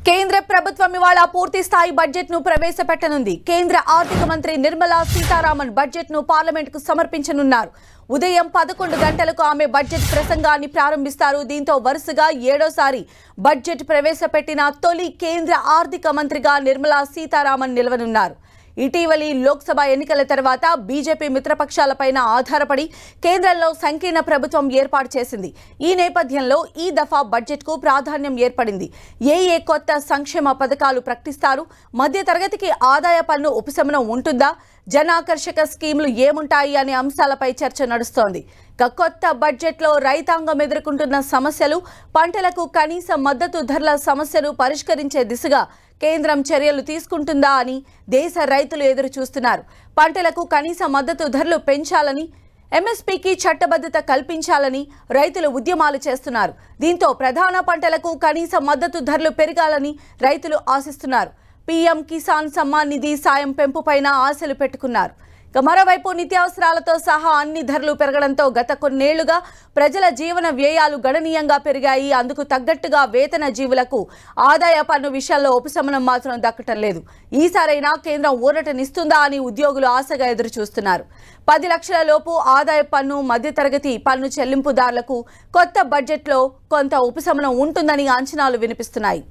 కేంద్ర ప్రభుత్వం ఇవాళ పూర్తి స్థాయి బడ్జెట్ ను ప్రవేశపెట్టనుంది. కేంద్ర ఆర్థిక మంత్రి నిర్మలా సీతారామన్ బడ్జెట్ ను పార్లమెంట్ కు సమర్పించనున్నారు. ఉదయం 11 గంటలకు ఆమె బడ్జెట్ ప్రసంగాన్ని ప్రారంభిస్తారు. దీంతో వరుసగా 7వ బడ్జెట్ ప్రవేశపెట్టిన తొలి కేంద్ర ఆర్థిక మంత్రిగా నిర్మలా సీతారామన్ నిలవనున్నారు. ఇటీవలి లోక్సభ ఎన్నికల తర్వాత బీజేపీ మిత్రపక్షాలపైన ఆధారపడి కేంద్రంలో సంకీర్ణ ప్రభుత్వం ఏర్పాటు చేసింది. ఈ నేపథ్యంలో ఈ దఫా బడ్జెట్కు ప్రాధాన్యం ఏర్పడింది. ఏ కొత్త సంక్షేమ పథకాలు ప్రకటిస్తారు? మధ్యతరగతికి ఆదాయ పన్ను ఉపశమనం ఉంటుందా? జనాకర్షక స్కీములు ఏముంటాయి అనే అంశాలపై చర్చ నడుస్తోంది. కొత్త బడ్జెట్లో రైతాంగం ఎదుర్కొంటున్న సమస్యలు, పంటలకు కనీస మద్దతు ధరల సమస్యను పరిష్కరించే దిశగా కేంద్రం చర్యలు తీసుకుంటుందా అని దేశ రైతులు ఎదురు చూస్తున్నారు. పంటలకు కనీస మద్దతు ధరలు పెంచాలని, ఎంఎస్పీకి చట్టబద్ధత కల్పించాలని రైతులు ఉద్యమాలు చేస్తున్నారు. దీంతో ప్రధాన పంటలకు కనీస మద్దతు ధరలు పెరగాలని రైతులు ఆశిస్తున్నారు. పీఎం కిసాన్ సమ్మాన్ నిధి సాయం పెంపుపైన ఆశలు పెట్టుకున్నారు. మరోవైపు నిత్యావసరాలతో సహా అన్ని ధరలు పెరగడంతో గత కొన్నేళ్లుగా ప్రజల జీవన వ్యయాలు గణనీయంగా పెరిగాయి. అందుకు తగ్గట్టుగా వేతన జీవులకు ఆదాయ పన్ను విషయాల్లో ఉపశమనం మాత్రం దక్కటం లేదు. ఈసారైనా కేంద్రం ఊరటనిస్తుందా అని ఉద్యోగులు ఆశగా ఎదురు చూస్తున్నారు. 10 లక్షల లోపు ఆదాయ పన్ను, మధ్యతరగతి పన్ను చెల్లింపుదారులకు కొత్త బడ్జెట్లో కొంత ఉపశమనం ఉంటుందని అంచనాలు వినిపిస్తున్నాయి.